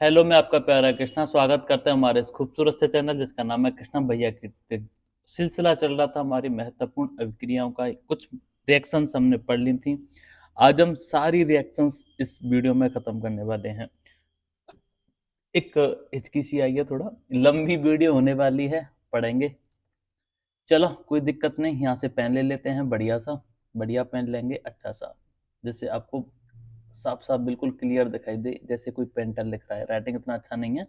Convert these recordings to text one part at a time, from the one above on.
Hello, मैं आपका प्यारा कृष्णा स्वागत करता हूं हमारे इस खूबसूरत से चैनल जिसका नाम है कृष्णा भैया की टिक। सिलसिला चल रहा था हमारी महत्वपूर्ण अभिक्रियाओं का। कुछ रिएक्शंस हमने पढ़ ली थी। आज हम सारी रिएक्शंस इस वीडियो में खत्म करने वाले हैं। एक हिचकी सी आई है, थोड़ा लंबी वीडियो होने वाली है, पढ़ेंगे। चलो कोई दिक्कत नहीं, यहाँ से पेन ले लेते हैं, बढ़िया सा बढ़िया पेन लेंगे, अच्छा सा, जैसे आपको साफ साफ बिल्कुल क्लियर दिखाई दे, जैसे कोई पेंटर लिख रहा है। राइटिंग इतना अच्छा नहीं है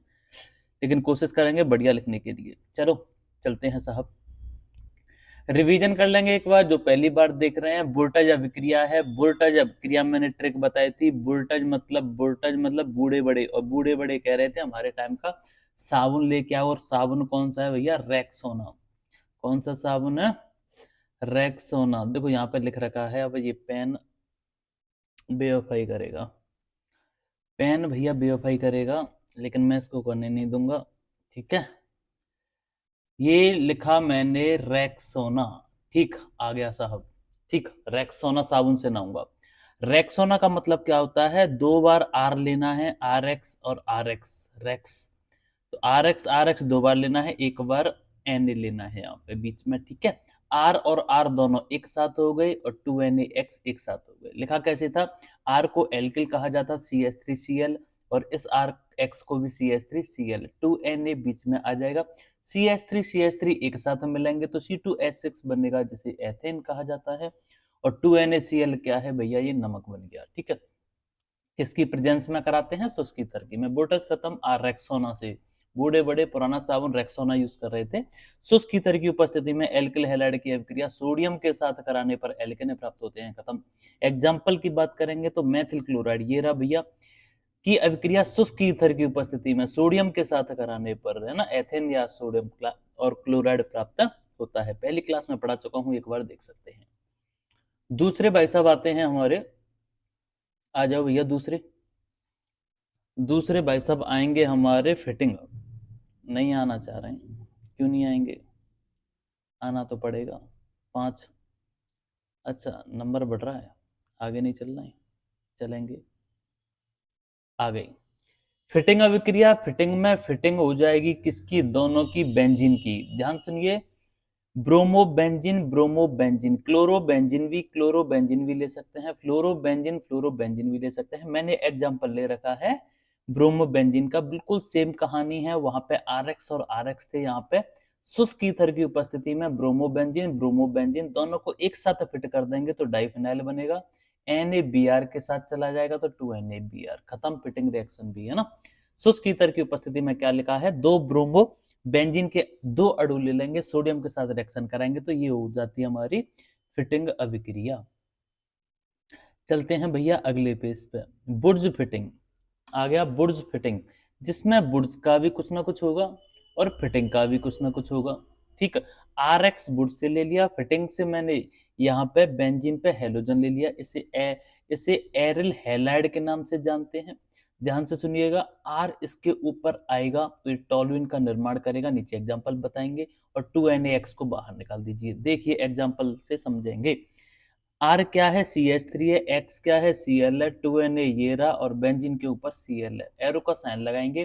लेकिन कोशिश करेंगे बढ़िया लिखने के लिए। चलो चलते हैं साहब, रिवीजन कर लेंगे एक बार। जो पहली बार देख रहे हैं, वोल्टेज अभिक्रिया है। वोल्टेज अभिक्रिया मैंने ट्रिक बताई थी। वोल्टेज मतलब बूढ़े बड़े, और बूढ़े बड़े कह रहे थे हमारे टाइम का साबुन लेके आओ। और साबुन कौन सा है भैया? रेक्सोना। कौन सा साबुन है? रेक्सोना। देखो यहाँ पे लिख रखा है। अब ये पेन बेवफाई करेगा, पेन भैया बेवफाई करेगा, लेकिन मैं इसको करने नहीं दूंगा। ठीक है, ये लिखा मैंने रेक्सोना। ठीक, आ गया साहब। ठीक, रेक्सोना साबुन से नहाऊंगा। रेक्सोना का मतलब क्या होता है? दो बार आर लेना है, आर एक्स और आर एक्स, रेक्स। तो आर एक्स दो बार लेना है, एक बार एन ए लेना है यहाँ पे बीच में। ठीक है, आर और आर दोनों एक साथ हो गए और टू एन एक्स एक साथ हो गए। लिखा कैसे था? आर को एल्किल कहा जाता, C H three C L, और इस आर एक्स को भी C H three C L. Two N A बीच में आ जाएगा, सी एच थ्री एक साथ मिलेंगे तो सी टू एच सिक्स बनेगा, जिसे एथेन कहा जाता है। और two N A C L क्या है भैया? ये नमक बन गया। ठीक है, किसकी प्रेजेंस में कराते हैं? शुष्क ईथर की। मैं बोटस खत्म, आ रेक्सोना से। बूढ़े बड़े पुराना साबुन रेक्सोना यूज कर रहे थे। शुष्क ईथर की उपस्थिति में एल्किल हैलाइड की अभिक्रिया सोडियम के साथ कराने पर एल्केन प्राप्त होते हैं। खत्म। एग्जाम्पल की बात करेंगे तो मेथिल क्लोराइड, ये रहा भैया, की अभिक्रिया शुष्क ईथर की उपस्थिति में सोडियम के साथ कराने पर, है ना, एथेन या सोडियम और क्लोराइड प्राप्त होता है। पहली क्लास में पढ़ा चुका हूं, एक बार देख सकते हैं। दूसरे भाई साहब आते हैं हमारे, आ जाओ भैया। दूसरे दूसरे भाई साहब आएंगे हमारे फिटिंग। नहीं आना चाह रहे हैं? क्यों नहीं आएंगे? आना तो पड़ेगा। पांच। अच्छा, नंबर बढ़ रहा है, आगे नहीं चलना है, चलेंगे। आ गई फिटिंग अभिक्रिया। फिटिंग में फिटिंग हो जाएगी किसकी? दोनों की, बेंजीन की। ध्यान सुनिए, ब्रोमोबेंजीन ब्रोमोबेंजीन, क्लोरोबेंजीन भी ले सकते हैं, फ्लोरोबेंजीन भी ले सकते हैं। मैंने एग्जांपल ले रखा है ब्रोमोबेंजीन का। बिल्कुल सेम कहानी है, वहां पे आर एक्स और आर एक्स थे, यहाँ पे शुष्क ईथर की उपस्थिति में ब्रोमोबेंजीन दोनों को एक साथ फिट कर देंगे तो डाइफिनाइल बनेगा। NaBr के साथ चला जाएगा तो 2NaBr। खत्म, फिटिंग रिएक्शन भी, है ना। शुष्क ईथर की उपस्थिति में क्या लिखा है? दो ब्रोमो बेंजीन के दो अणु ले लेंगे, सोडियम के साथ रिएक्शन कराएंगे तो ये हो जाती है हमारी फिटिंग अभिक्रिया। चलते हैं भैया अगले पेज पे। बुर्ज फिटिंग आ गया। बुर्ज फिटिंग, जिसमें बुर्ज का भी कुछ ना कुछ होगा और फिटिंग का भी कुछ ना कुछ होगा। ठीक, आर एक्स बुर्ज से ले लिया, फिटिंग से मैंने यहाँ पे बेंजीन पे हेलोजन ले लिया। इसे एरिल हैलाइड के नाम से जानते हैं। ध्यान से सुनिएगा, आर इसके ऊपर आएगा तो ये टॉलुइन का निर्माण करेगा, नीचे एग्जांपल बताएंगे। और 2NaX को बाहर निकाल दीजिए, देखिए एग्जांपल से समझेंगे। आर क्या है? सी एच थ्री है। एक्स क्या है? सी एल है। 2Na ये रहा, और बेंजीन के ऊपर Cl है। एरो का साइन लगाएंगे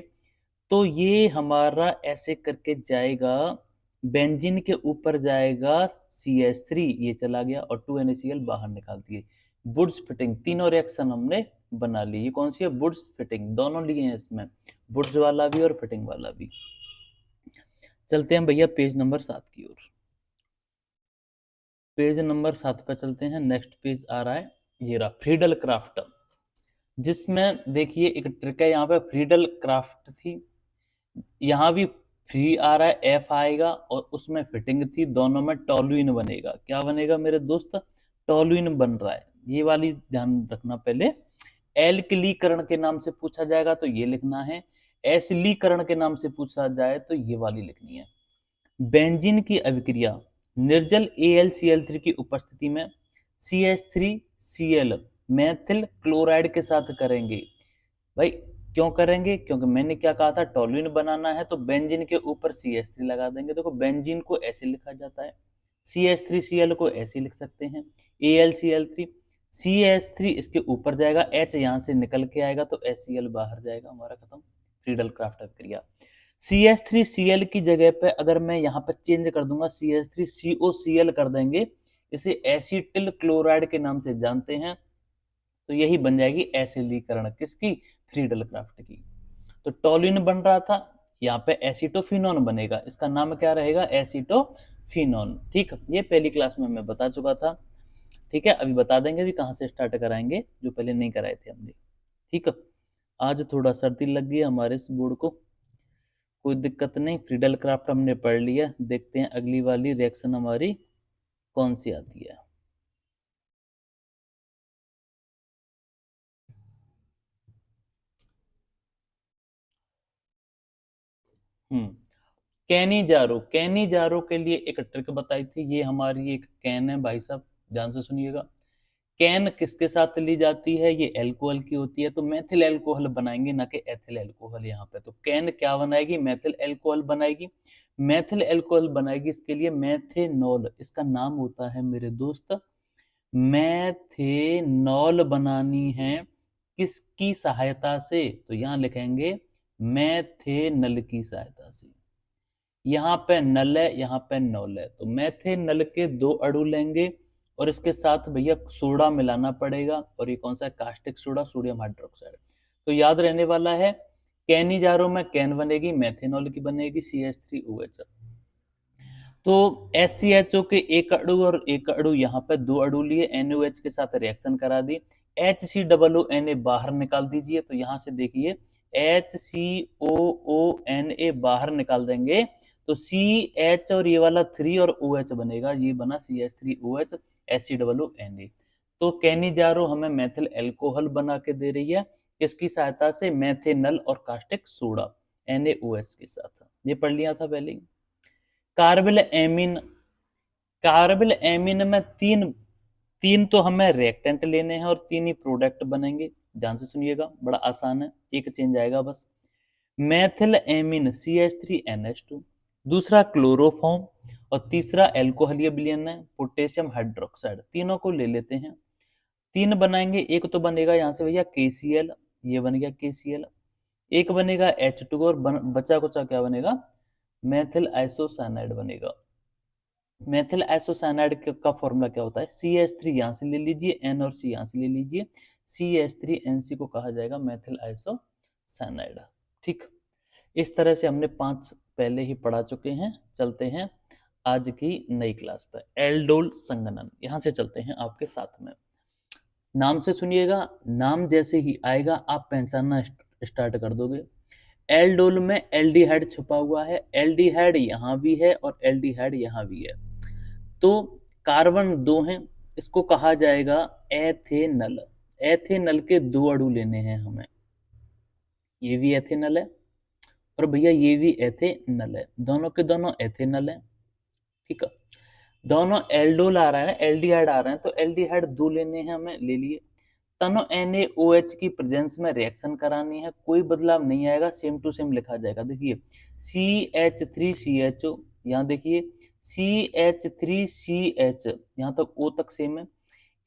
तो ये हमारा ऐसे करके जाएगा, बेंजीन के ऊपर जाएगा CH3, ये चला गया, और 2NaCl बाहर निकाल दिए। बुड्स फिटिंग, तीनों रिएक्शन हमने बना ली। ये कौन सी है? बुड्स फिटिंग, दोनों लिए हैं इसमें, बुड्स वाला भी और फिटिंग वाला भी। चलते हैं भैया पेज नंबर 7 की ओर। पेज नंबर 7 पर चलते हैं। नेक्स्ट पेज आ रहा है, ये रहा फ्रीडल क्राफ्ट, जिसमें देखिए एक ट्रिक है। यहाँ पे फ्रीडल क्राफ्ट थी, यहाँ भी फ्री आ रहा है, एफ आएगा, और उसमें फिटिंग थी, दोनों में टॉलुइन बनेगा। क्या बनेगा मेरे दोस्त? टॉलुइन बन रहा है। ये वाली ध्यान रखना पहले। एल्किलीकरण के नाम से पूछा जाएगा तो ये लिखना है, एसिलीकरण के नाम से पूछा जाए तो ये वाली लिखनी है। बेंजीन की अभिक्रिया निर्जल AlCl3 की उपस्थिति में CH3Cl मेथिल क्लोराइड के साथ करेंगे। भाई क्यों करेंगे? क्योंकि मैंने क्या कहा था, टॉलुइन बनाना है तो बेंजीन के ऊपर CH3 लगा देंगे। देखो बेंजीन को ऐसे लिखा जाता है, CH3Cl को ऐसे लिख सकते हैं, AlCl3, CH3 इसके ऊपर जाएगा, H यहाँ से निकल के आएगा तो HCl बाहर जाएगा, हमारा खत्म। फ्रीडल क्राफ्ट अभिक्रिया। CH3Cl की जगह पे अगर मैं यहाँ पे चेंज कर दूंगा, CH3COCl कर देंगे, इसे एसिटिल क्लोराइड के नाम से जानते हैं, तो यही बन जाएगी एसिलीकरण किसकी, फ्रीडल क्राफ्ट की। तो टॉलिन बन रहा था, यहाँ पे एसिटोफिनोन बनेगा, इसका नाम क्या रहेगा, एसिटोफिनोन। ठीक, ये पहली क्लास में मैं बता चुका था। ठीक है, अभी बता देंगे भी कहाँ से स्टार्ट कराएंगे, जो पहले नहीं कराए थे हमने। ठीक है, आज थोड़ा सर्दी लग गई हमारे इस बोर्ड को, कोई दिक्कत नहीं, फ्रीडल क्राफ्ट हमने पढ़ लिया। देखते हैं अगली वाली रिएक्शन हमारी कौन सी आती है। हम्म कैनिजारो, कैनिजारो के लिए एक ट्रिक बताई थी, ये हमारी एक कैन है भाई साहब, ध्यान से सुनिएगा। कैन किसके साथ ली जाती है, ये एल्कोहल की होती है, तो मेथिल एल्कोहल बनाएंगे ना कि एथिल एल्कोहल। यहाँ पे तो कैन क्या बनाएगी, मेथिल एल्कोहल बनाएगी। मेथिल एल्कोहल बनाएगी, इसके लिए मेथेनॉल, इसका नाम होता है मेरे दोस्त मेथेनॉल बनानी है, किसकी सहायता से, तो यहां लिखेंगे मेथेनल की सहायता से। यहाँ पे नल है, यहाँ पे नॉल है, तो मेथेनल के दो अणु लेंगे और इसके साथ भैया सोडा मिलाना पड़ेगा, और ये कौन सा है, कास्टिक सोडा, सोडियम हाइड्रोक्साइड। तो याद रहने वाला है, कैनिजारो में कैन बनेगी, मेथेनॉल की बनेगी CH3OH। तो SCHO के एक अणु और एक अणु, यहाँ पे दो अणु लिए, NOH के साथ रिएक्शन करा दी, HCOONA बाहर निकाल दीजिए। तो यहाँ से देखिए HCOONA बाहर निकाल देंगे तो CH और ये वाला 3 और OH बनेगा, ये बना CH3OH HCOONA। तो कैनिजारो हमें मेथिल एल्कोहल बना के दे रही है, किसकी सहायता से, मेथेनल और कास्टिक सोडा NaOH के साथ। ये पढ़ लिया था पहले ही। कार्बिल एमीन, कार्बिल एमीन में तीन तीन तो हमें रिएक्टेंट लेने हैं और तीन ही प्रोडक्ट बनेंगे, ध्यान से सुनिएगा, बड़ा आसान है, एक चेंज आएगा बस। मेथिल एमीन CH3NH2, दूसरा क्लोरोफॉर्म, और तीसरा एल्कोहलीय विलयन है पोटेशियम हाइड्रोक्साइड। तीनों को ले लेते हैं, तीन बनाएंगे, एक तो बनेगा यहाँ से भैया KCl, ये बन गया KCl, एक बनेगा H2 और बचा कुचा क्या बनेगा, मेथिल आइसोसाइनाइड बनेगा। मेथिल आइसोसाइनाइड का फॉर्मूला क्या होता है, CH3 यहाँ से ले लीजिए, N और C यहाँ से ले लीजिए, CH3NC को कहा जाएगा मेथिल आइसोसाइनाइड। ठीक, इस तरह से हमने 5 पहले ही पढ़ा चुके हैं। चलते हैं आज की नई क्लास पर, एल्डोल संघनन। यहाँ से चलते हैं आपके साथ में, नाम से सुनिएगा, नाम जैसे ही आएगा आप पहचानना स्टार्ट कर दोगे। एल्डोल में एल्डिहाइड छुपा हुआ है, एल्डिहाइड यहाँ भी है और एल्डिहाइड यहाँ भी है, तो कार्बन दो हैं, इसको कहा जाएगा एथेनल। एथेनल के दो अणु लेने हैं हमें, ये भी एथेनल है और भैया ये भी एथेनल है, दोनों के दोनों एथेनल है। ठीक है, दोनों एल्डोल आ रहा है, एल्डिहाइड आ रहे हैं, तो एल्डिहाइड दो लेने हैं हमें, ले लिए। तनो NaOH की प्रेजेंस में रिएक्शन करानी है, कोई बदलाव नहीं आएगा, सेम टू सेम लिखा जाएगा। देखिए CH3CHO, यहाँ देखिए CH3CH, यहाँ तक O तक सेम है,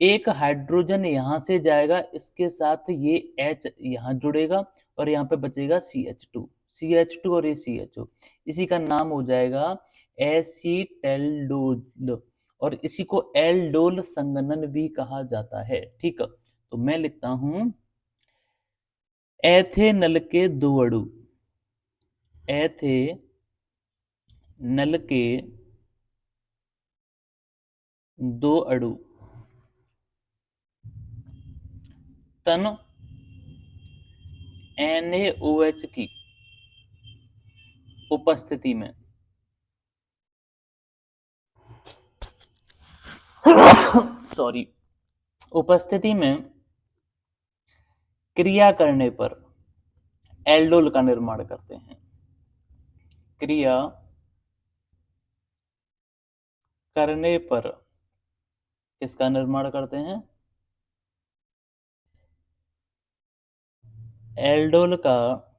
एक हाइड्रोजन यहाँ से जाएगा, इसके साथ ये H यहाँ जुड़ेगा और यहाँ पे बचेगा CH2 और ये CHO, इसी का नाम हो जाएगा एसीटेल्डोल, और इसी को एल्डोल संघनन भी कहा जाता है। ठीक है, तो मैं लिखता हूं एथेनल के दो अणु, एथेनल के दो अणु तन NaOH की उपस्थिति में सॉरी, उपस्थिति में क्रिया करने पर एल्डोल का निर्माण करते हैं। क्रिया करने पर किसका निर्माण करते हैं, एल्डोल का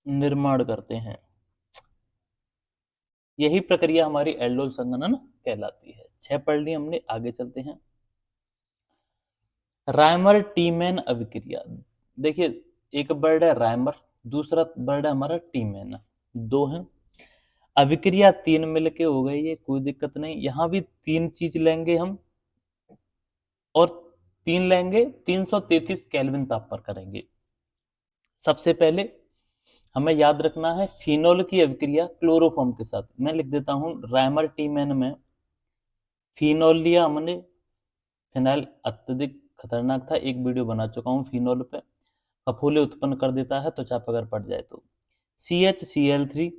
निर्माण करते हैं। यही प्रक्रिया हमारी एल्डोल संघनन कहलाती है। 6 पढ़ ली हमने, आगे चलते हैं। राइमर टीमैन अभिक्रिया। देखिए, एक वर्ड है राइमर, दूसरा वर्ड है हमारा टीमैन, दो हैं। अभिक्रिया तीन मिलके हो गई है, कोई दिक्कत नहीं। यहां भी तीन चीज लेंगे हम, और तीन लेंगे 333 केल्विन ताप पर करेंगे। सबसे पहले हमें याद रखना है फिनोल की अभिक्रिया क्लोरोफॉर्म के साथ। मैं लिख देता हूं, राइमर टीमैन में फिनोल लिया हमने। फिनाइल अत्यधिक खतरनाक था, एक वीडियो बना चुका हूं फिनोल पे। फफूले उत्पन्न कर देता है त्वचा पर अगर पड़ जाए तो। CHCl3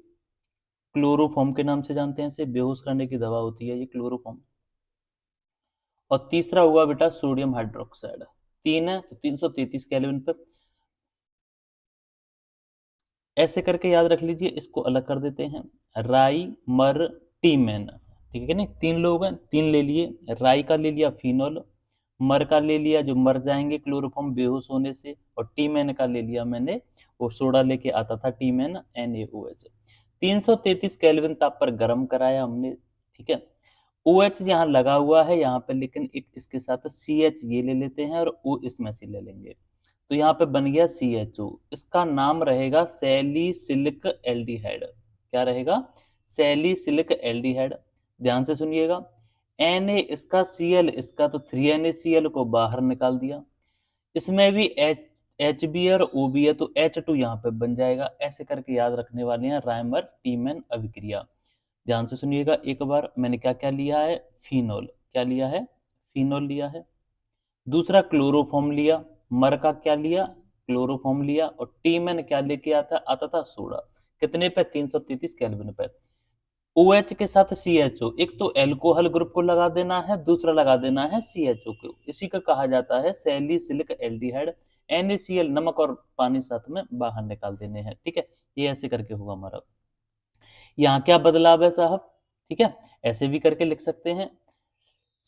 क्लोरोफॉर्म के नाम से जानते हैं इसे, बेहोश करने की दवा होती है ये क्लोरोफॉर्म। और तीसरा हुआ बेटा सोडियम हाइड्रोक्साइड। तीन है तो 333 केल्विन पे। ऐसे करके याद रख लीजिए, इसको अलग कर देते हैं। राई मर टीमेन, ठीक है नहीं, तीन लोग हैं, तीन ले लिए। राई का ले लिया फिनोल, मर का ले लिया जो मर जाएंगे क्लोरोफॉर्म बेहोश होने से, और टीमेन का ले लिया मैंने, वो सोडा लेके आता था टीमेन NaOH। 333 केल्विन ताप पर गर्म कराया हमने, ठीक है। OH यहाँ लगा हुआ है यहाँ पे, लेकिन एक इसके साथ CH ये ले लेते हैं और O इसमें से ले लेंगे, तो यहाँ पे बन गया CHO। इसका नाम रहेगा सैलिसिलिक एल्डिहाइड। क्या रहेगा? Salicylic aldehyde. ध्यान से सुनिएगा। Na इसका, Cl इसका, तो 3NaCl को बाहर निकाल दिया। इसमें भी HB और OB है तो H2 यहाँ पे बन जाएगा। ऐसे करके याद रखने वाले हैं राइमर टीमैन अभिक्रिया। ध्यान से सुनिएगा एक बार, मैंने क्या क्या लिया है? फिनोल। क्या लिया है? फिनोल लिया है। दूसरा क्लोरोफॉर्म लिया। मर का क्या लिया? क्लोरोफॉर्म लिया। और टीमैन क्या लेके आता था? सोडा। कितने पे? 333 केल्विन पे। OH के साथ CHO, एक तो एल्कोहल ग्रुप को लगा देना है, दूसरा लगा देना है CHO को। इसी का कहा जाता है सैलिसिलिक एल्डिहाइड। NaCl नमक और पानी साथ में बाहर निकाल देने हैं, ठीक है। ये ऐसे करके होगा हमारा। यहाँ क्या बदलाव है साहब? ठीक है, ऐसे भी करके लिख सकते हैं।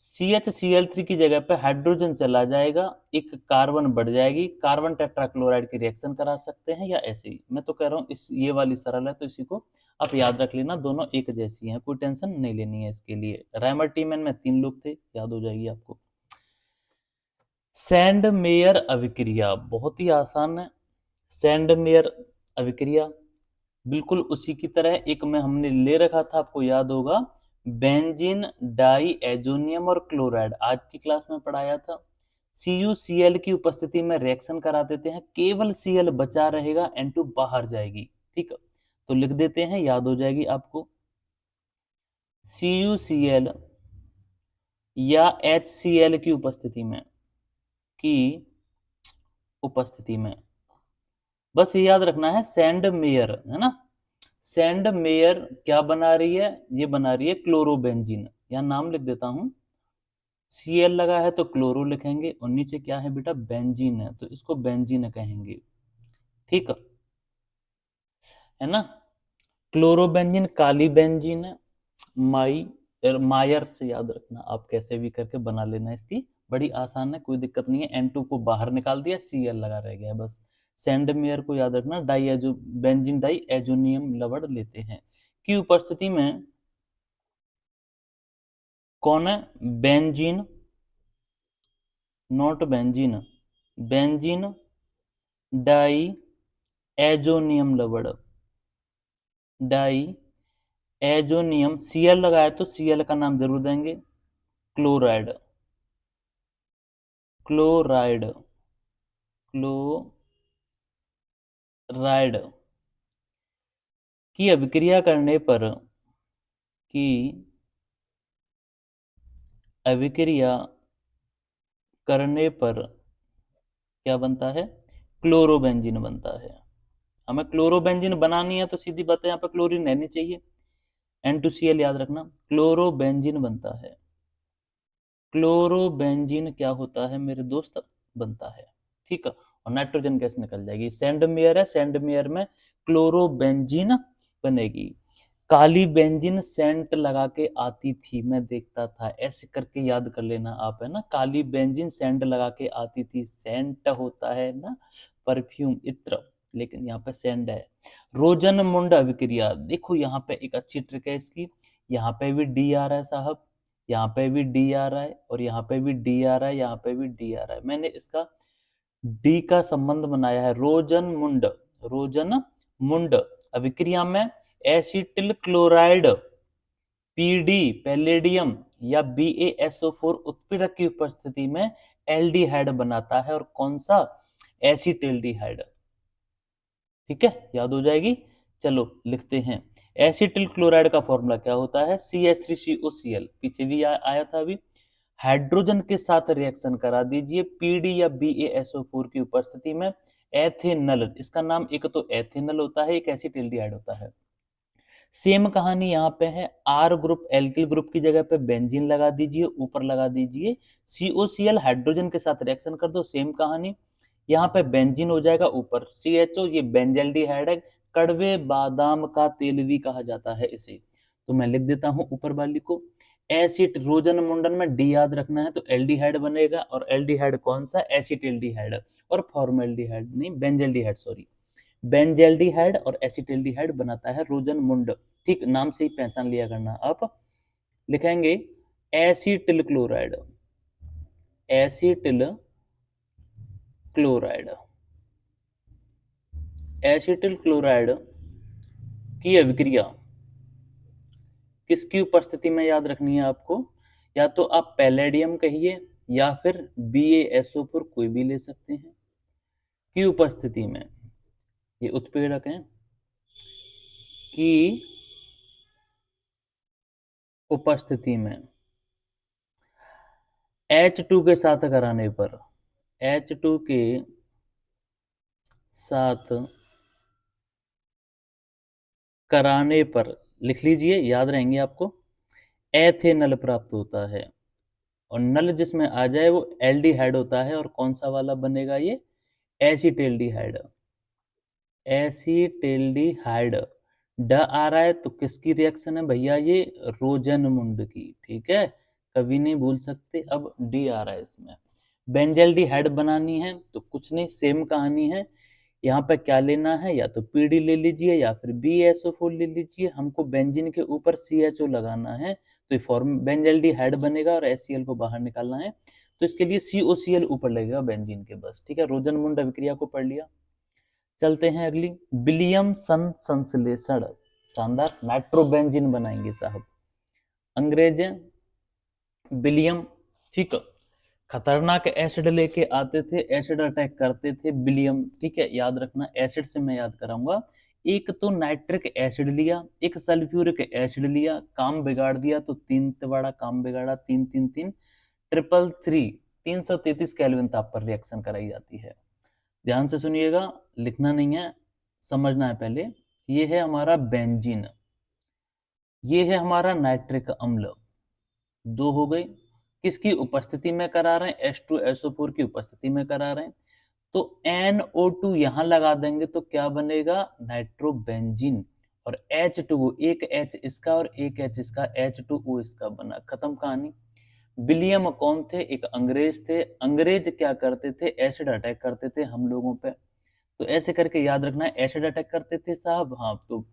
CHCl3 की जगह पे हाइड्रोजन चला जाएगा, एक कार्बन बढ़ जाएगी, कार्बन टेट्राक्लोराइड की रिएक्शन करा सकते हैं, या ऐसे ही। मैं तो कह रहा हूँ इस ये वाली सरल है तो इसी को आप याद रख लेना, दोनों एक जैसी हैं, कोई टेंशन नहीं लेनी है इसके लिए। राइमर टीमैन में तीन लोग थे, याद हो जाएगी आपको। सैंड मेयर अभिक्रिया बहुत ही आसान है। सैंड मेयर अभिक्रिया बिल्कुल उसी की तरह एक में हमने ले रखा था, आपको याद होगा, बेंजीन डाई एजोनियम और क्लोराइड, आज की क्लास में पढ़ाया था। CuCl की उपस्थिति में रिएक्शन करा देते हैं, केवल Cl बचा रहेगा, N2 बाहर जाएगी, ठीक है। तो लिख देते हैं, याद हो जाएगी आपको। CuCl या HCl की उपस्थिति में बस ये याद रखना है, सैंड मेयर है ना। सैंड मेयर क्या बना रही है? ये बना रही है क्लोरोबेंजीन। यहां नाम लिख देता हूं, Cl लगा है तो क्लोरो लिखेंगे, और नीचे क्या है बेटा? बेंजीन है, तो इसको बेंजीन कहेंगे, ठीक है ना। क्लोरोबेंजीन काली बेंजीन है। माई मायर से याद रखना, आप कैसे भी करके बना लेना, इसकी बड़ी आसान है, कोई दिक्कत नहीं है। N2 को बाहर निकाल दिया, Cl लगा रह गया बस। सैंडमेयर को याद रखना, बेंजीन डाई एजोनियम लवण लेते हैं की उपस्थिति में। कौन है? Benzene, not benzene, benzene diazonium लवण, डाई एजोनियम। Cl लगाया तो Cl का नाम जरूर देंगे, क्लोराइड, क्लोराइड, क्लोराइड की अभिक्रिया करने पर, की अभिक्रिया करने पर क्या बनता है? क्लोरोबेंजीन बनता है। हमें क्लोरोबेंजीन बनानी है तो सीधी बात है, यहाँ पे क्लोरीन रहनी चाहिए, N2Cl याद रखना, क्लोरोबेंजीन बनता है। क्लोरोबेंजीन क्या होता है मेरे दोस्त? बनता है, ठीक है। और नाइट्रोजन गैस निकल जाएगी। सैंडमेयर है, सैंडमेयर में क्लोरोबेंजीन बनेगी। काली बेंजीन सेंट लगा के आती थी, मैं देखता था, ऐसे करके याद कर लेना आप, है ना। काली बेंजीन सेंट लगा के आती थी, सेंट होता है ना परफ्यूम, इत्र, लेकिन यहाँ पे सेंड है। रोजनमुंड अभिक्रिया, देखो यहाँ पे एक अच्छी ट्रिक है इसकी, यहाँ पे भी डी आ रहा है साहब, यहाँ पे भी डी आ रहा है और यहाँ पे भी डी आ रहा है, यहाँ पे भी डी आ रहा है। मैंने इसका डी का संबंध बनाया है। रोजन मुंड अभिक्रिया में एसिटिल क्लोराइड पीडी पैलेडियम या BaSO4 उत्प्रेरक की उपस्थिति में एल्डिहाइड बनाता है। और कौन सा? एसिटिल्डिहाइड। ठीक है, याद हो जाएगी। चलो लिखते हैं। एसिटिल क्लोराइड का फॉर्मूला क्या होता है? CH3COCl। पीछे भी आया था अभी। हाइड्रोजन के साथ रिएक्शन करा दीजिए पीडी या BaSO4 की उपस्थिति में एथेनल। इसका नाम एक तो एथेनल होता है, एक एसिटिल्डिहाइड होता है। सेम कहानी यहाँ पे है। आर ग्रुप एल्किल ग्रुप की जगह पे बेंजीन लगा दीजिए, ऊपर लगा दीजिए COCl, हाइड्रोजन के साथ रिएक्शन कर दो, सेम कहानी। यहाँ पे बेंजीन हो जाएगा, ऊपर CHO, ये बेंजल्डिहाइड है। कड़वे बादाम का तेल भी कहा जाता है इसे। तो मैं लिख देता हूं ऊपर वाली को। एसिड रोजन मुंडन में डी याद रखना है, तो एल्डिहाइड बनेगा। और एल्डिहाइड कौन सा? एसिटिल्डिहाइड। और फॉर्मेल्डिहाइड नहीं, बेंजल्डिहाइड, सॉरी। बेंजल्डिहाइड और एसिटिल्डिहाइड बनाता है रोजन मुंड। ठीक, नाम से ही पहचान लिया करना। आप लिखेंगे acetyl chloride, acetyl chloride. Acetyl chloride की अभिक्रिया किसकी उपस्थिति में याद रखनी है आपको? या तो आप पैलेडियम कहिए या फिर BaSO4 कोई भी ले सकते हैं, की उपस्थिति में, ये उत्प्रेरक है, की उपस्थिति में H2 के साथ कराने पर, H2 के साथ कराने पर लिख लीजिए, याद रहेंगे आपको, एथेनल प्राप्त होता है। और नल जिसमें आ जाए वो एल्डिहाइड होता है। और कौन सा वाला बनेगा? ये एसिटेल्डिहाइड। एसिटेल्डिहाइड ड आ रहा है तो किसकी रिएक्शन है भैया? ये रोजनमुंड की। ठीक है, कभी नहीं भूल सकते। अब डी आ रहा है इसमें। बेंजल्डिहाइड बनानी है तो कुछ नहीं, सेम कहानी है। यहाँ पे क्या लेना है? या तो पीडी ले लीजिए या फिर BaSO4 ले लीजिए। हमको बेंजीन के ऊपर CHO लगाना है, तो फॉर्म बेंजल्डिहाइड बनेगा और HCl को बाहर निकालना है। तो इसके लिए COCl ऊपर लगेगा बेंजीन के, बस। ठीक है, रोजनमुंड अभिक्रिया को पढ़ लिया। चलते हैं अगली, विलियमसन संश्लेषण। शानदार, नाइट्रोबेंजीन बनाएंगे साहब। अंग्रेज विलियम, ठीक, खतरनाक एसिड लेके आते थे, एसिड अटैक करते थे विलियम। ठीक है, याद रखना, एसिड से मैं याद कराऊंगा। एक तो नाइट्रिक एसिड लिया, एक सल्फ्यूरिक एसिड लिया, काम बिगाड़ दिया। तो तीन बड़ा काम बिगाड़ा, 3 3 3 ट्रिपल 3 333 केल्विन ताप पर रिएक्शन कराई जाती है। ध्यान से सुनिएगा, लिखना नहीं है, समझना है पहले। ये है हमारा बेंजीन, ये है हमारा नाइट्रिक अम्ल। दो हो गई। किसकी उपस्थिति में करा रहे हैं? H2SO4 की उपस्थिति में करा रहे हैं। तो NO2 यहां लगा देंगे तो क्या बनेगा? नाइट्रोबेंजीन। और H2O, एक H इसका और एक H इसका, H2O इसका बना। खत्म कहानी। विलियम कौन थे? एक अंग्रेज थे। अंग्रेज क्या करते थे? एसिड अटैक करते थे हम लोगों पे। तो ऐसे करके याद रखना है, एसिड अटैक करते थे साहब। हाँ, तो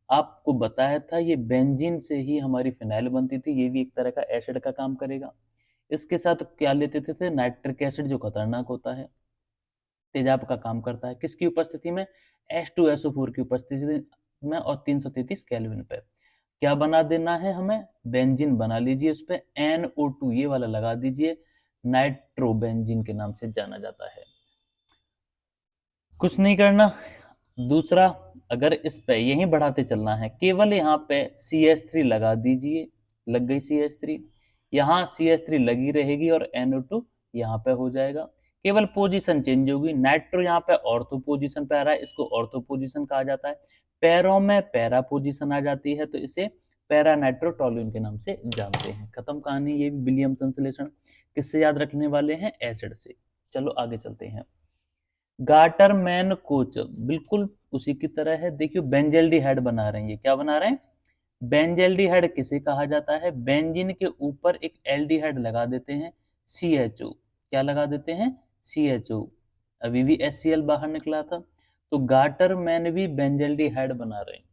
आपको बताया था ये बेंजीन से ही हमारी फिनाइल बनती थी, ये भी एक तरह का एसिड का काम करेगा। इसके साथ क्या लेते थे? नाइट्रिक एसिड, जो खतरनाक होता है, तेजाब का काम करता है। किसकी उपस्थिति में? H2SO4 की उपस्थिति में और 333 केल्विन पे। क्या बना देना है हमें? बेंजीन बना लीजिए, उस पे NO2 ये वाला लगा दीजिए, नाइट्रोबेंजीन के नाम से जाना जाता है। कुछ नहीं करना। दूसरा, अगर इस पे यही बढ़ाते चलना है, केवल यहाँ पे CH3 लगा दीजिए। लग गई CH3, यहाँ CH3 लगी रहेगी और NO2 यहाँ पे हो जाएगा। केवल पोजीशन चेंज होगी। नाइट्रो यहाँ पे ऑर्थो पोजीशन पे आ रहा है, इसको ऑर्थो पोजीशन कहा जाता है। पैरों में पैरा पोजीशन आ जाती है, तो इसे पैरा नाइट्रोटोलुइन के नाम से जानते हैं। खत्म कहानी। ये विलियम संश्लेषण किससे याद रखने वाले हैं? एसिड से। चलो आगे चलते हैं। गाटरमैन कोच बिल्कुल उसी की तरह है। देखियो, बेंजल्डिहाइड बना रहे हैं। ये क्या बना रहे हैं? बेंजल्डिहाइड किसे कहा जाता है? बेंजीन के ऊपर एक एल्डिहाइड लगा देते हैं, CHO। क्या लगा देते हैं? CHO। अभी भी HCl बाहर निकला था। तो गाटरमैन भी बेंजल्डिहाइड बना रहे हैं।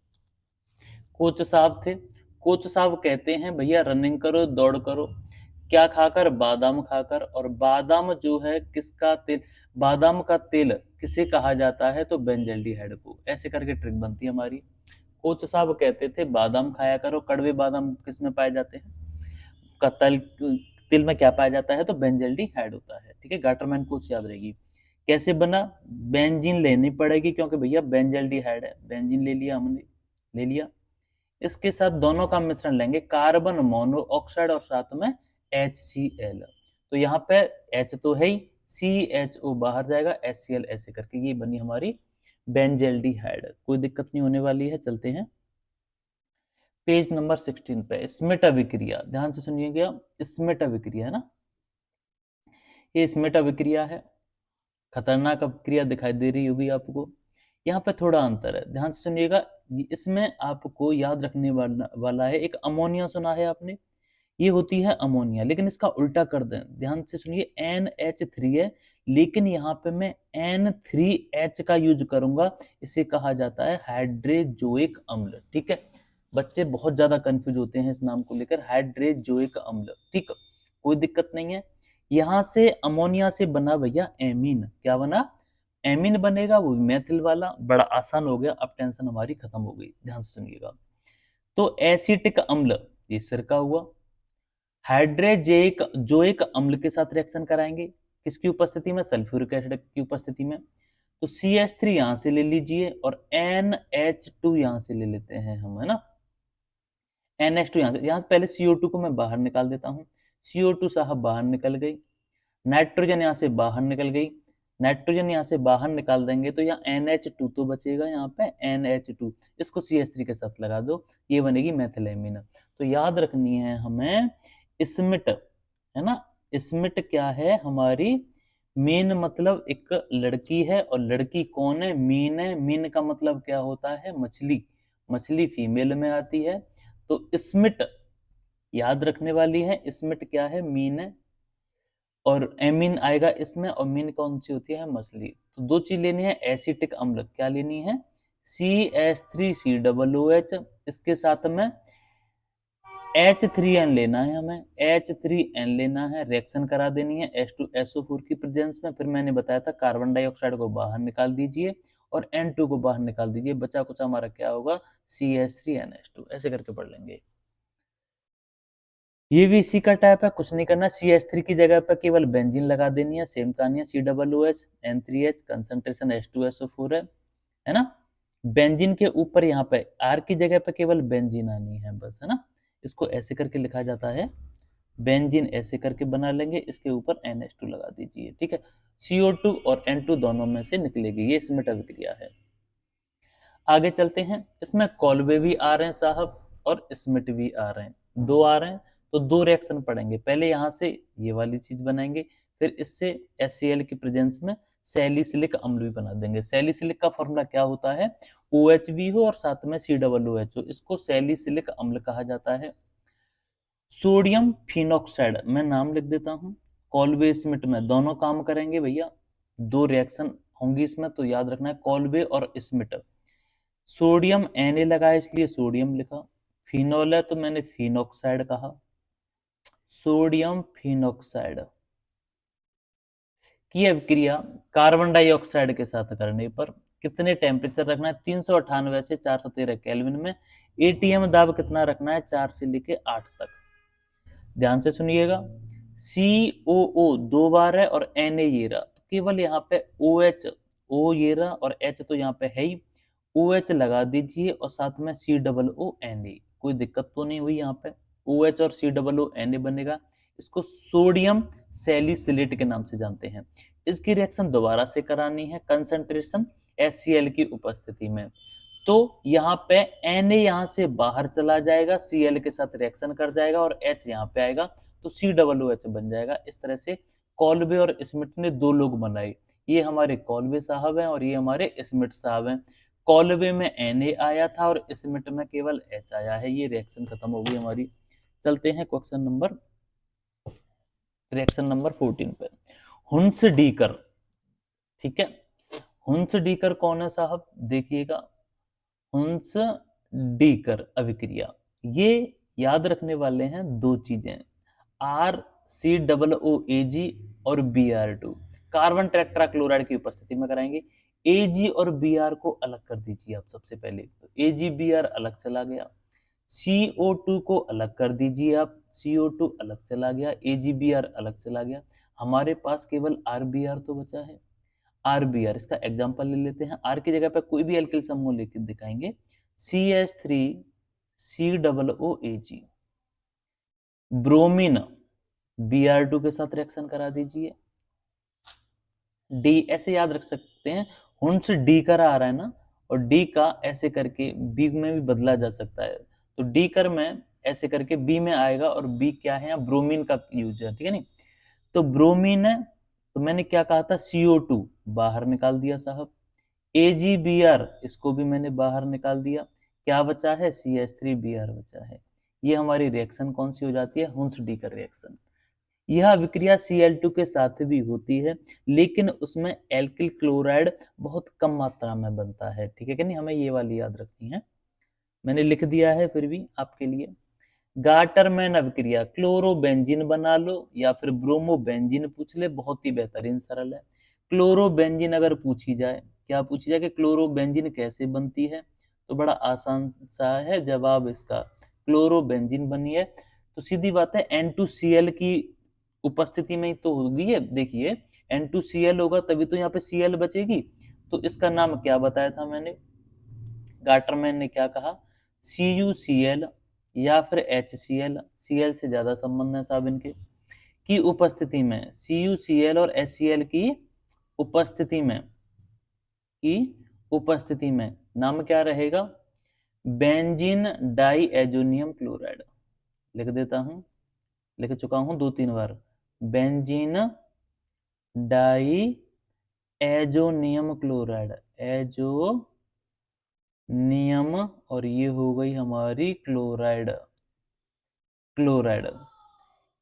कोच साहब थे। कोच साहब कहते हैं भैया रनिंग करो, दौड़ करो, क्या खाकर? बादाम खाकर। और बादाम जो है किसका तेल, बादाम का तेल किसे कहा जाता है? तो बेंजल्डिहाइड को। ऐसे करके ट्रिक बनती है हमारी। कोच साहब कहते थे बादाम खाया करो, कड़वे बादाम किस में पाए जाते हैं? का तिल में क्या पाया जाता है? तो बेंजल्डिहाइड होता है। ठीक है, गाटरमैन कोच याद रहेगी। कैसे बना? बेंजीन लेनी पड़ेगी क्योंकि भैया बेंजल्डिहाइड है, बेंजीन ले लिया हमने, ले लिया। इसके साथ दोनों का मिश्रण लेंगे, कार्बन मोनोऑक्साइड और साथ में HCl। तो यहाँ पे H तो है ही, CHO बाहर जाएगा, HCl ऐसे करके ये बनी हमारी बेंजल्डिहाइड। कोई दिक्कत नहीं होने वाली है। चलते हैं पेज नंबर 16 पे। स्मिट अभिक्रिया, ध्यान से सुनिएगा, स्मिट अभिक्रिया है ना, ये स्मिट अभिक्रिया है। खतरनाक अभिक्रिया दिखाई दे रही होगी आपको। यहाँ पे थोड़ा अंतर है, ध्यान से सुनिएगा। इसमें आपको याद रखने वाला है, एक अमोनिया सुना है आपने, ये होती है अमोनिया, लेकिन इसका उल्टा कर दें। ध्यान से सुनिए, NH3 है, लेकिन यहाँ पे मैं N3H का यूज करूंगा। इसे कहा जाता है हाइड्रेजोइक अम्ल। ठीक है, बच्चे बहुत ज्यादा कंफ्यूज होते हैं इस नाम को लेकर, हाइड्रेजोइक अम्ल। ठीक, कोई दिक्कत नहीं है। यहां से अमोनिया से बना भैया एमीन, क्या बना? एमीन बनेगा, वो मेथिल वाला। बड़ा आसान हो गया, अब टेंशन हमारी खत्म हो गई। ध्यान से सुनिएगा, तो एसिटिक अम्ल ये सिरका हुआ, हाइड्रेजेइक जोइक अम्ल के साथ रिएक्शन कराएंगे, किसकी उपस्थिति में? सल्फ्यूरिक एसिड की उपस्थिति में। तो CH3 यहां से ले लीजिए और NH2 यहां से ले लेते हैं हम, है ना। NH2 यहां से पहले CO2 को मैं बाहर निकाल देता हूं। CO2 साहब बाहर निकल गई, नाइट्रोजन यहां से बाहर निकल गई, नाइट्रोजन यहां से बाहर निकाल देंगे तो यहाँ NH2 तो बचेगा, यहाँ पे NH2, इसको CH3 के साथ लगा दो, ये बनेगी मेथिलेमिन। तो याद रखनी है हमें स्मिट, है ना। स्मिट क्या है हमारी? मीन मतलब एक लड़की है, और लड़की कौन है? मीन है। मीन का मतलब क्या होता है? मछली। मछली फीमेल में आती है। तो स्मिट याद रखने वाली है, स्मिट क्या है? मीन है, और एमीन आएगा इसमें, और मीन कौन सी होती है? मछली। तो दो चीज लेनी है, एसिटिक अम्ल क्या लेनी है? CH3COOH, इसके साथ में H3N लेना है हमें, H3N लेना है, रिएक्शन करा देनी है H2SO4 की प्रेजेंस में। फिर मैंने बताया था कार्बन डाइऑक्साइड को बाहर निकाल दीजिए और N2 को बाहर निकाल दीजिए, बचा कुछ हमारा क्या होगा? CH3NH2। ऐसे करके पढ़ लेंगे। ये भी इसी का टाइप है, कुछ नहीं करना। CH3 की जगह पर केवल बेंजीन लगा देनी है, सेम कहानी है, COOH N3H, कंसंट्रेशन H2SO4 है ना। बेंजीन के ऊपर यहाँ पे R की जगह पे केवल बेंजीन आनी है बस, है ना। इसको ऐसे करके लिखा जाता है, बेंजीन ऐसे करके बना लेंगे, इसके ऊपर NH2 लगा दीजिए। ठीक है, CO2 और N2 दोनों में से निकलेगी, ये स्मिट अभिक्रिया है। आगे चलते हैं, इसमें कॉल्वे भी आ रहे हैं साहब और स्मिट भी आ रहे हैं, दो आ रहे हैं। तो दो रिएक्शन पढ़ेंगे, पहले यहां से ये वाली चीज बनाएंगे, फिर इससे HCl की प्रेजेंस में सैलिसिलिक अम्ल भी बना देंगे। सैलिसिलिक का फॉर्मूला क्या होता है? OH भी हो और साथ में COOH हो, इसको सैलिसिलिक अम्ल कहा जाता है। सोडियम फिनॉक्साइड, मैं नाम लिख देता हूं, कॉल्वे स्मिट में दोनों काम करेंगे भैया, दो रिएक्शन होंगी इसमें, तो याद रखना है कॉल्वे और स्मिट। सोडियम Na लगा इसलिए सोडियम लिखा, फिनोल है तो मैंने फिनॉक्साइड कहा। सोडियम फिनॉक्साइड की अभिक्रिया कार्बन डाइऑक्साइड के साथ करने पर कितने टेम्परेचर रखना है? 398 से 413 केल्विन में। ATM दाब कितना रखना है? 4 से लेके 8 तक। ध्यान से सुनिएगा, COO दो बार है और Na ये रहा, तो केवल यहाँ पे OH, O ये रहा और H तो यहाँ पे है ही, OH लगा दीजिए और साथ में COONA। कोई दिक्कत तो नहीं हुई यहाँ पे, OH और COONA बनेगा। इसको सोडियम सैलिसिलेट के नाम से जानते हैं। इसकी रिएक्शन दोबारा से करानी है कंसंट्रेशन HCl की उपस्थिति में। तो यहाँ पे Na यहाँ से बाहर चला जाएगा, Cl के साथ रिएक्शन कर जाएगा और H यहाँ पे आएगा, तो COOH बन जाएगा। इस तरह से कॉल्वे और स्मिट ने दो लोग बनाए, ये हमारे कॉल्वे साहब हैं और ये हमारे स्मिट साहब हैं। कॉल्वे में Na आया था और स्मिट में केवल H आया है। ये रिएक्शन खत्म हो गई हमारी। चलते हैं रिएक्शन नंबर 14 पे। हुंस डीकर, ठीक है, हुंस डीकर कौन है साहब? देखिएगा, हुंस डीकर अभिक्रिया, ये याद रखने वाले हैं दो चीजें, RCOOAG और Br2 कार्बन टेट्रा क्लोराइड की उपस्थिति में कराएंगे। Ag और Br को अलग कर दीजिए आप सबसे पहले, तो AgBr अलग चला गया, CO2 को अलग कर दीजिए आप, CO2 अलग चला गया, AgBr अलग चला गया, हमारे पास केवल RBr तो बचा है। RBr इसका एग्जांपल ले लेते हैं, R की जगह पे कोई भी एल्किल समूह लेके दिखाएंगे, CH3COOAG, ब्रोमीन Br2 के साथ रिएक्शन करा दीजिए, डी ऐसे याद रख सकते हैं, हुंस डी कर आ रहा है ना, और डी का ऐसे करके बी में भी बदला जा सकता है, तो डी कर में ऐसे करके बी में आएगा, और बी क्या है, ब्रोमीन का यूज है, ठीक है नहीं, तो ब्रोमीन है, तो मैंने क्या कहा था, CO2 बाहर निकाल दिया साहब, AgBr इसको भी मैंने बाहर निकाल दिया, क्या बचा है, CH3Br बचा है। ये हमारी रिएक्शन कौन सी हो जाती है, हुंस डी कर रिएक्शन। यह विक्रिया Cl2 के साथ भी होती है, लेकिन उसमें एल्किल क्लोराइड बहुत कम मात्रा में बनता है, ठीक है कि नहीं, हमें ये वाली याद रखनी है, मैंने लिख दिया है फिर भी आपके लिए। गाटरमैन अभिक्रिया, क्लोरोबेंजीन बना लो या फिर ब्रोमोबेंजीन पूछ ले, बहुत ही बेहतरीन सरल है। क्लोरोबेंजीन अगर पूछी जाए, क्या पूछी जाए कि क्लोरोबेंजीन कैसे बनती है, तो बड़ा आसान सा है जवाब इसका, क्लोरोबेंजीन बनी है तो सीधी बात है N2Cl की उपस्थिति में ही तो होगी है, देखिए N2Cl होगा तभी तो यहाँ पे Cl बचेगी, तो इसका नाम क्या बताया था मैंने, गाटरमैन ने क्या कहा, CuCl या फिर HCl, Cl से ज्यादा संबंध है साहब इनके, की उपस्थिति में, CuCl और HCl की उपस्थिति में नाम क्या रहेगा, बेंजीन डाइएजोनियम क्लोराइड, लिख देता हूं, लिख चुका हूं 2-3 बार, benzene diazonium chloride, azonium, और ये हो गई हमारी क्लोराइड, क्लोराइड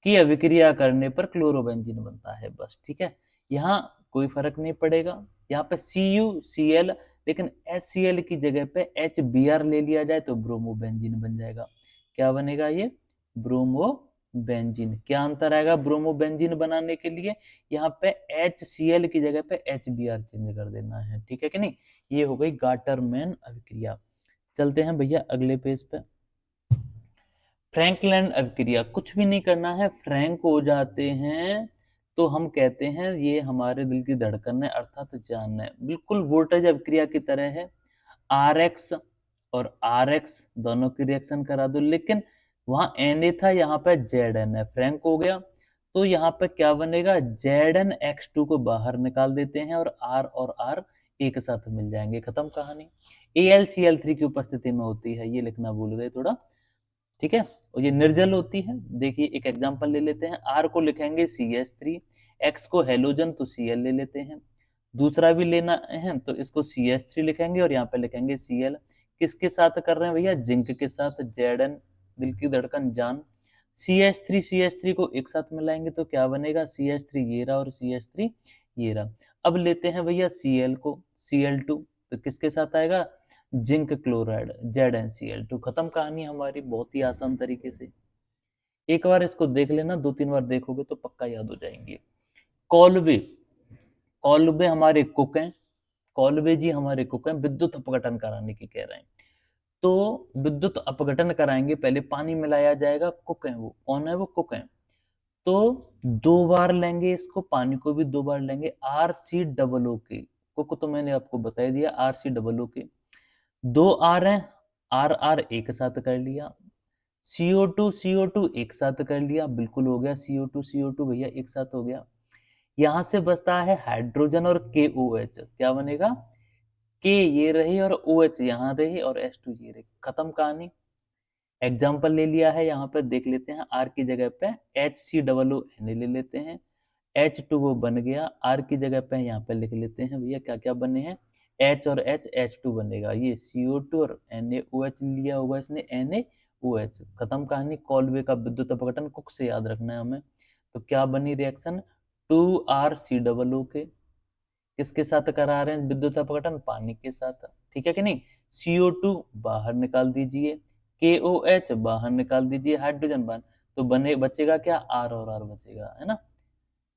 की अभिक्रिया करने पर क्लोरोबेंजीन बनता है, बस ठीक है, यहाँ कोई फर्क नहीं पड़ेगा, यहाँ पे CuCl, लेकिन HCl की जगह पे HBr ले लिया जाए तो ब्रोमोबेंजीन बन जाएगा, क्या बनेगा ये, ब्रोमोबेंजीन। क्या अंतर आएगा ब्रोमोबेंजीन बनाने के लिए, यहाँ पे HCl की जगह पे HBr चेंज कर देना है, ठीक है कि नहीं, ये हो गई गाटरमैन अभिक्रिया। चलते हैं भैया अगले पेज पे, फ्रैंकलैंड अभिक्रिया, कुछ भी नहीं करना है, फ्रैंक हो जाते हैं तो हम कहते हैं ये हमारे दिल की धड़कन है, अर्थात जान है, बिल्कुल वोल्टेज अभिक्रिया की तरह है, RX और RX दोनों की रिएक्शन करा दो, लेकिन वहां Na था, यहाँ पे Zn है, फ्रैंक हो गया तो यहाँ पे क्या बनेगा, ZnX2 को बाहर निकाल देते हैं और R और R एक साथ मिल जाएंगे, खत्म कहानी। AlCl3 की उपस्थिति में होती है, ये लिखना भूल गए थोड़ा, ठीक है, और ये निर्जल होती है, देखिए एक एग्जांपल ले लेते हैं, R को लिखेंगे CH3, X को हेलोजन तो Cl ले लेते हैं, दूसरा भी लेना है तो इसको CH3 लिखेंगे और यहाँ पे लिखेंगे Cl, किसके साथ कर रहे हैं भैया, जिंक के साथ, Zn दिल की धड़कन जान, CH3 को एक साथ मिलाएंगे तो क्या बनेगा, CH3 ये रहा और CH3 ये रहा। अब लेते हैं भैया Cl को, Cl2 तो किसके साथ आएगा, जिंक क्लोराइड, ZnCl2, खत्म कहानी हमारी, बहुत ही आसान तरीके से, एक बार इसको देख लेना, 2-3 बार देखोगे तो पक्का याद हो जाएंगे। कॉलवे, कॉलवे हमारे कुक हैं, कॉलवे जी हमारे कुक हैं, विद्युत अपघटन कराने की कह रहे हैं, तो विद्युत अपघटन कराएंगे, पहले पानी मिलाया जाएगा, कुक है वो, कौन है वो, कुक है, तो 2 बार लेंगे इसको, पानी को भी 2 बार लेंगे, RCOO के, कुक तो मैंने आपको बता ही दिया, RCOO के 2 R हैं, R एक साथ कर लिया, CO2 एक साथ कर लिया, बिल्कुल हो गया, CO2 भैया एक साथ हो गया, यहां से बचता है हाइड्रोजन और KOH, क्या बनेगा, K ये रही और OH यहाँ रही और H2 ये रही, खत्म कहानी। एग्जाम्पल ले लिया है, यहाँ पे देख लेते हैं, R की जगह पे HCOONA ले लेते हैं, H2O बन गया, R की जगह पे यहाँ पे लिख लेते हैं भैया क्या क्या बने हैं, H और H बनेगा, ये CO2 और NaOH लिया होगा इसने, NaOH, खत्म कहानी। कॉलवे का विद्युत अपघटन कुक से याद रखना है हमें, तो क्या बनी रिएक्शन, 2RCOO के, किसके साथ करा रहे हैं विद्युत अपघटन, पानी के साथ, ठीक है कि नहीं, CO2 बाहर निकाल दीजिए, KOH बाहर निकाल दीजिए हाइड्रोजन बॉन्ड, तो बचेगा क्या, R और R बचेगा, है ना।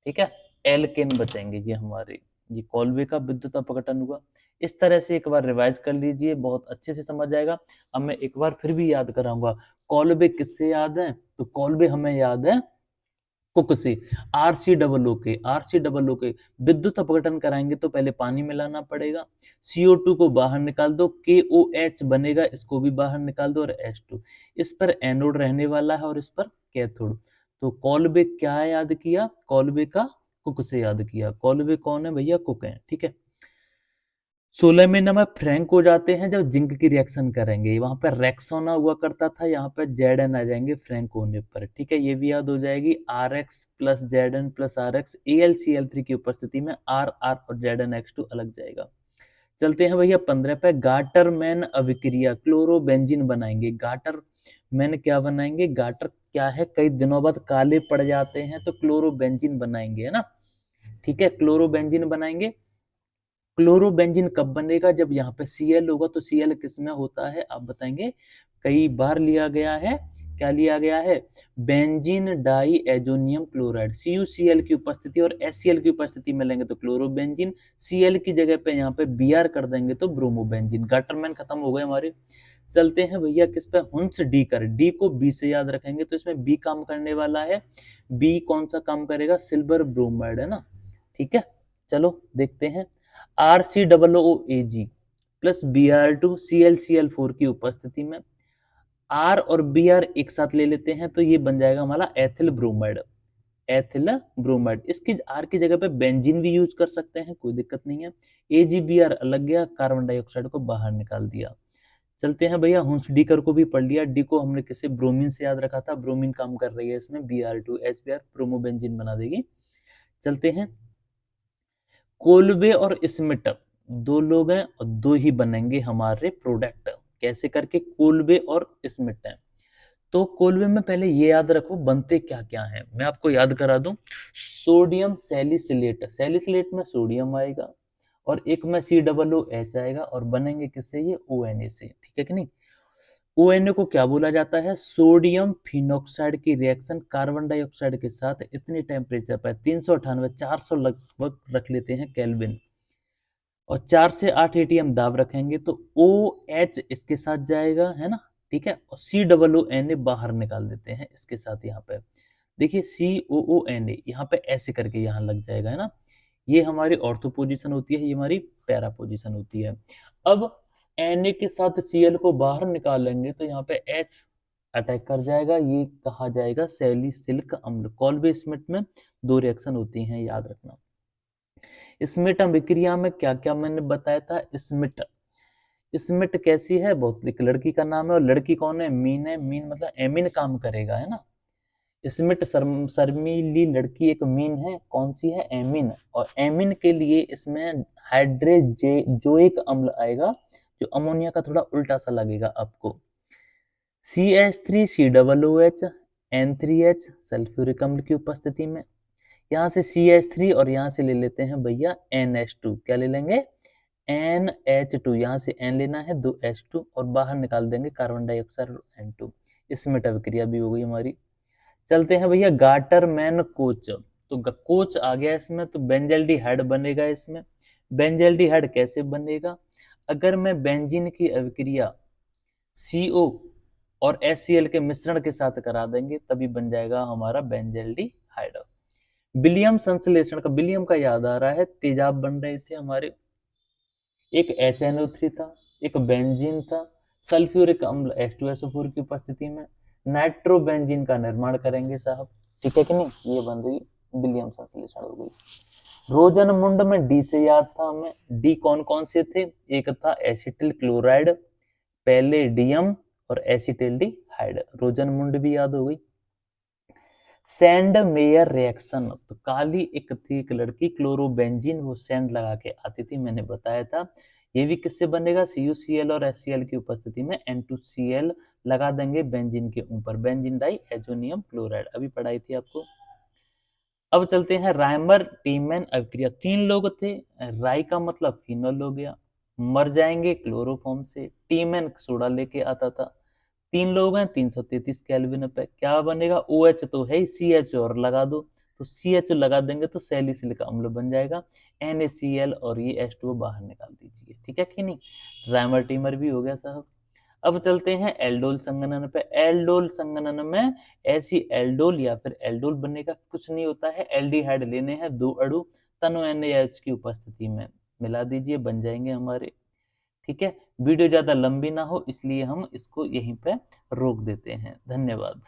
ठीक है, एल्केन बचेंगे ये हमारे। ये कॉल्वे का विद्युत अपघटन हुआ। इस तरह से एक बार रिवाइज कर लीजिए, बहुत अच्छे से समझ जाएगा। अब मैं एक बार फिर भी याद कराऊंगा। कॉल्वे किससे याद है, तो कॉल्वे हमें याद है कुक से। आर सी डबल ओ के विद्युत अपघटन कराएंगे तो पहले पानी मिलाना पड़ेगा, CO2 को बाहर निकाल दो, KOH बनेगा, इसको भी बाहर निकाल दो, और H2। इस पर एनोड रहने वाला है और इस पर कैथोड। तो कॉल्वे क्या याद किया, कॉल्वे का कुक से याद किया। कॉल्वे कौन है भैया, कुक है, ठीक है। 16 में नंबर फ्रैंक हो जाते हैं जब जिंक की रिएक्शन करेंगे, वहां पर रेक्सोना हुआ करता था, यहाँ पर जेड आ जाएंगे फ्रैंक होने पर, ठीक है। ये भी याद हो जाएगी, RX plus Z plus RX AlCl3 की उपस्थिति में RR और ZnX2 अलग जाएगा। चलते हैं भैया 15 पे, गाटरमैन अभिक्रिया, क्लोरोबेंजीन बनाएंगे। गाटरमैन क्या बनाएंगे, गाटर क्या है, कई दिनों बाद काले पड़ जाते हैं, तो क्लोरोबेंजीन बनाएंगे, है ना। ठीक है, क्लोरोबेंजीन बनाएंगे। क्लोरोबेंजीन कब बनेगा, जब यहाँ पे Cl होगा, तो Cl किस में होता है आप बताएंगे। कई बार लिया गया है, क्या लिया गया है, benzene diazonium chloride, CuCl की उपस्थिति और HCl की उपस्थिति में लेंगे तो क्लोरोबेंजीन, Cl की जगह पे यहाँ पे Br कर देंगे तो ब्रोमोबेंजीन। गाटरमैन खत्म हो गए हमारे। चलते हैं भैया किस पे, हुंस डी कर, डी को बी से याद रखेंगे, तो इसमें बी काम करने वाला है। बी कौन सा काम करेगा, सिल्वर ब्रोमाइड, है ना। ठीक है, चलो देखते हैं। RCOOAg प्लस Br2ClCl4 की उपस्थिति में R और Br एक साथ ले लेते हैं, तो ये बन जाएगा हमारा एथिल ब्रोमाइड। एथिल ब्रोमाइड, इसकी R की जगह पे बेंजीन भी यूज कर सकते हैं, कोई दिक्कत नहीं है। AgBr अलग गया, कार्बन डाइऑक्साइड को बाहर निकाल दिया। चलते हैं भैया, हुंस डीकर को भी पढ़ लिया। डी को हमने किसे, ब्रोमीन से याद रखा था, ब्रोमीन काम कर रही है इसमें, Br2HBr ब्रोमोबेंजीन बना देगी। चलते हैं, कोल्बे और स्मिट दो लोग हैं और दो ही बनेंगे हमारे प्रोडक्ट। कैसे करके, कोल्बे और स्मिट हैं। तो कोल्बे में पहले ये याद रखो बनते क्या क्या हैं, मैं आपको याद करा दूं। सोडियम सैलिसिलेट, सैलिसिलेट में सोडियम आएगा और एक में COOH आएगा, और बनेंगे किससे, ये ONA से, ठीक है कि नहीं। ONA को क्या बोला जाता है, सोडियम फिनॉक्साइड की रिएक्शन कार्बन डाइऑक्साइड के साथ इतने टेम्परेचर पर 398 400 लगभग रख लेते हैं केल्विन, और 4 से 8 ATM दाब रखेंगे तो OH इसके साथ जाएगा, है ना। ठीक है, और COONA बाहर निकाल देते हैं इसके साथ। यहाँ पे देखिए COONA यहाँ पे ऐसे करके यहाँ लग जाएगा, है ना। ये हमारी ऑर्थो पोजीशन होती है, ये हमारी पैरा पोजीशन होती है। अब Na के साथ Cl को बाहर निकालेंगे तो यहाँ पे H अटैक कर जाएगा, ये कहा जाएगा सैलिसिलिक अम्ल। कॉल्वे स्मिट में दो रिएक्शन होती हैं, याद रखना। स्मिट अभिक्रिया में क्या क्या मैंने बताया था, स्मिट, स्मिट कैसी है, बहुत एक लड़की का नाम है, और लड़की कौन है, मीन है। मीन मतलब एमिन काम करेगा, है ना। स्मिट शर्मीली लड़की एक मीन है, कौन सी है, एमिन। और एमिन के लिए इसमें हाइड्रोजोइक अम्ल आएगा, जो अमोनिया का थोड़ा उल्टा सा लगेगा आपको। CH3COOH N3H सल्फ्यूरिक अम्ल की उपस्थिति में, यहाँ से CH3 और यहाँ से ले लेते हैं भैया NH2, क्या ले लेंगे, NH2, यहाँ से N लेना है, 2 H2 और बाहर निकाल देंगे कार्बन डाइऑक्साइड और N2। इसमें अभिक्रिया भी हो गई हमारी। चलते हैं भैया गाटरमैन कोच, तो कोच आ गया इसमें, तो बेंजल्डिहाइड बनेगा इसमें। बेंजल्डिहाइड कैसे बनेगा, अगर मैं बेंजीन की अभिक्रिया CO और HCl के मिश्रण के साथ करा देंगे तभी बन जाएगा हमारा बेंजल्डिहाइड। विलियम संश्लेषण का, विलियम का याद आ रहा है, तेजाब बन रहे थे हमारे, एक HNO3 था, एक बेंजीन था, सल्फ्यूरिक अम्ल H2SO4 की उपस्थिति में नाइट्रोबेंजीन का निर्माण करेंगे साहब, ठीक है कि नहीं। ये बन रही विलियम संश्लेषण हो गई। रोजनमुंड में डी से याद था हमें, डी कौन कौन से थे, एक था एसिटिल क्लोराइड, पैलेडियम और एसिटिल्डिहाइड, रोजनमुंड भी याद हो गई। सैंड मेयर रिएक्शन, तो काली एक थी एक लड़की क्लोरोबेंजीन, वो सैंड लगा के आती थी, मैंने बताया था। ये भी किससे बनेगा, CuCl और HCl की उपस्थिति में N2Cl लगा देंगे बेंजीन के ऊपर, बेंजीन डाई एजोनियम क्लोराइड, अभी पढ़ाई थी आपको। अब चलते हैं राइमर टीमैन अभिक्रिया, तीन लोग थे, राई का मतलब फिनोल हो गया, मर जाएंगे क्लोरोफॉर्म से, टीमैन सोडा लेके आता था, 3 लोग हैं, 333 केल्विन पे। क्या बनेगा? OH तो है ही, CH और लगा दो, तो CH लगा देंगे तो सैलिसिलिक अम्ल बन जाएगा। NaCl और ये H2O बाहर निकाल दीजिए, ठीक है कि नहीं? ट्राइमर भी हो गया साहब। अब चलते हैं एल्डोल संघनन पे। एल्डोल संघनन में ऐसी एल्डोल या फिर एल्डोल बनने का कुछ नहीं होता है। एल्डिहाइड लेने हैं 2 अणु, तनो NaOH की उपस्थिति में मिला दीजिए, बन जाएंगे हमारे। ठीक है, वीडियो ज्यादा लंबी ना हो इसलिए हम इसको यहीं पे रोक देते हैं। धन्यवाद।